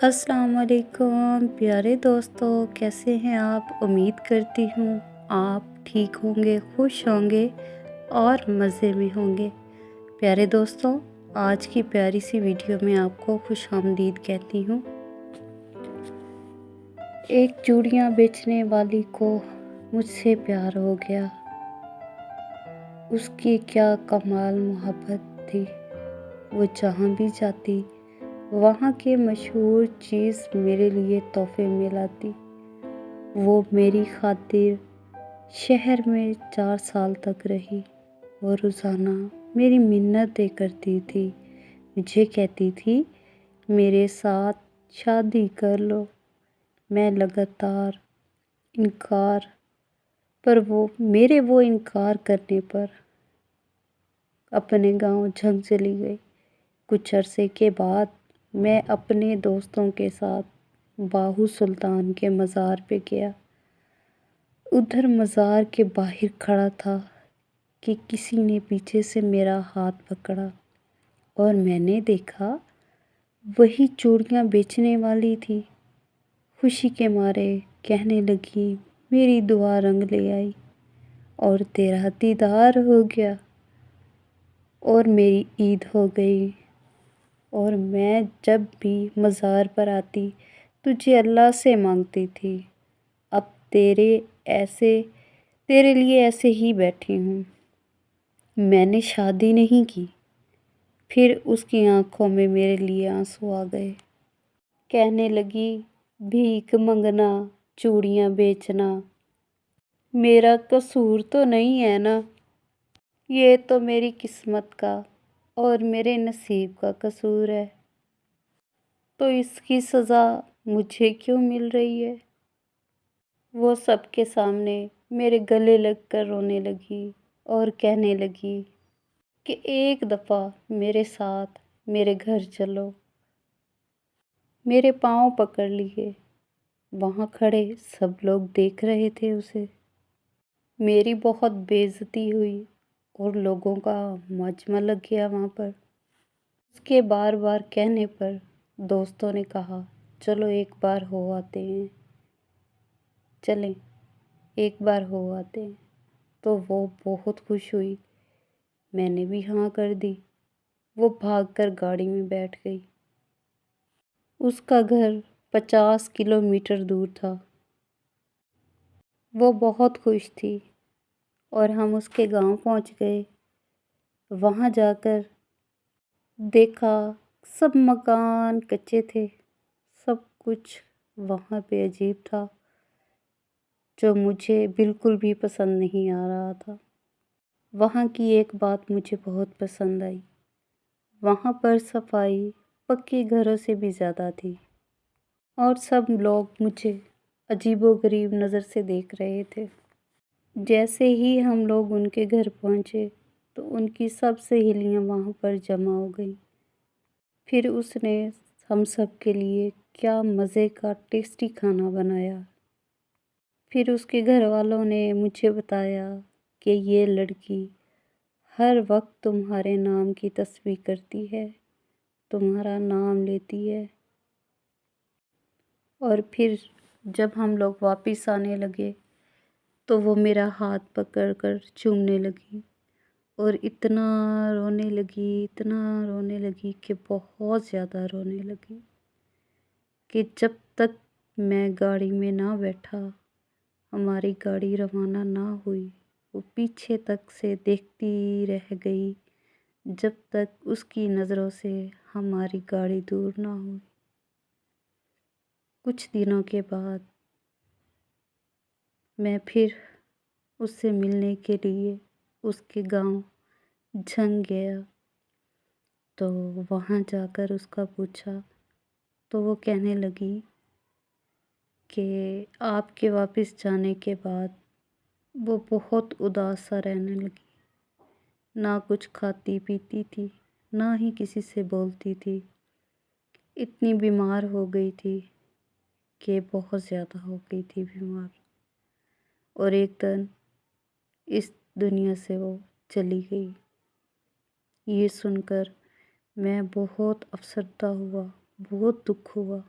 अस्सलाम वालेकुम प्यारे दोस्तों, कैसे हैं आप। उम्मीद करती हूँ आप ठीक होंगे, खुश होंगे और मज़े में होंगे। प्यारे दोस्तों, आज की प्यारी सी वीडियो में आपको खुशामदीद कहती हूँ। एक चूड़ियाँ बेचने वाली को मुझसे प्यार हो गया। उसकी क्या कमाल मोहब्बत थी। वो जहाँ भी जाती वहाँ के मशहूर चीज़ मेरे लिए तोहफे में लाती। वो मेरी खातिर शहर में 4 साल तक रही। वो रोज़ाना मेरी मिन्नतें करती थी। मुझे कहती थी मेरे साथ शादी कर लो। मैं लगातार इनकार पर वो इनकार करने पर अपने गांव झंग चली गई। कुछ अरसे के बाद मैं अपने दोस्तों के साथ बाहू सुल्तान के मज़ार पे गया। उधर मज़ार के बाहर खड़ा था कि किसी ने पीछे से मेरा हाथ पकड़ा और मैंने देखा वही चूड़ियाँ बेचने वाली थी। खुशी के मारे कहने लगी मेरी दुआ रंग ले आई और तेरा दीदार हो गया और मेरी ईद हो गई। और मैं जब भी मज़ार पर आती तुझे अल्लाह से मांगती थी। अब तेरे लिए ऐसे ही बैठी हूँ। मैंने शादी नहीं की। फिर उसकी आंखों में मेरे लिए आंसू आ गए। कहने लगी भीख मंगना, चूड़ियाँ बेचना मेरा कसूर तो नहीं है ना। ये तो मेरी किस्मत का और मेरे नसीब का कसूर है। तो इसकी सज़ा मुझे क्यों मिल रही है। वो सबके सामने मेरे गले लगकर रोने लगी और कहने लगी कि एक दफ़ा मेरे साथ मेरे घर चलो। मेरे पाँव पकड़ लिए। वहाँ खड़े सब लोग देख रहे थे उसे। मेरी बहुत बेइज्जती हुई और लोगों का मजमा लग गया वहाँ पर। उसके बार बार कहने पर दोस्तों ने कहा चलो एक बार हो आते हैं, चलें एक बार हो आते हैं। तो वो बहुत खुश हुई। मैंने भी हाँ कर दी। वो भागकर गाड़ी में बैठ गई। उसका घर 50 किलोमीटर दूर था। वो बहुत खुश थी और हम उसके गांव पहुंच गए। वहां जाकर देखा सब मकान कच्चे थे। सब कुछ वहाँ पे अजीब था जो मुझे बिल्कुल भी पसंद नहीं आ रहा था। वहाँ की एक बात मुझे बहुत पसंद आई। वहाँ पर सफाई पक्के घरों से भी ज़्यादा थी और सब लोग मुझे अजीबोगरीब नज़र से देख रहे थे। जैसे ही हम लोग उनके घर पहुँचे तो उनकी सब सहेलियाँ वहाँ पर जमा हो गई। फिर उसने हम सब के लिए क्या मज़े का टेस्टी खाना बनाया। फिर उसके घर वालों ने मुझे बताया कि ये लड़की हर वक्त तुम्हारे नाम की तस्बीह करती है, तुम्हारा नाम लेती है। और फिर जब हम लोग वापस आने लगे तो वो मेरा हाथ पकड़ कर चूमने लगी और इतना रोने लगी कि बहुत ज़्यादा रोने लगी कि जब तक मैं गाड़ी में ना बैठा, हमारी गाड़ी रवाना ना हुई, वो पीछे तक से देखती रह गई जब तक उसकी नज़रों से हमारी गाड़ी दूर ना हुई। कुछ दिनों के बाद मैं फिर उससे मिलने के लिए उसके गांव झंग गया। तो वहाँ जाकर उसका पूछा तो वो कहने लगी कि आपके वापस जाने के बाद वो बहुत उदास सा रहने लगी। ना कुछ खाती पीती थी, ना ही किसी से बोलती थी। इतनी बीमार हो गई थी कि बहुत ज़्यादा हो गई थी बीमार। और एक दिन इस दुनिया से वो चली गई। ये सुनकर मैं बहुत अफसरदा हुआ, बहुत दुख हुआ।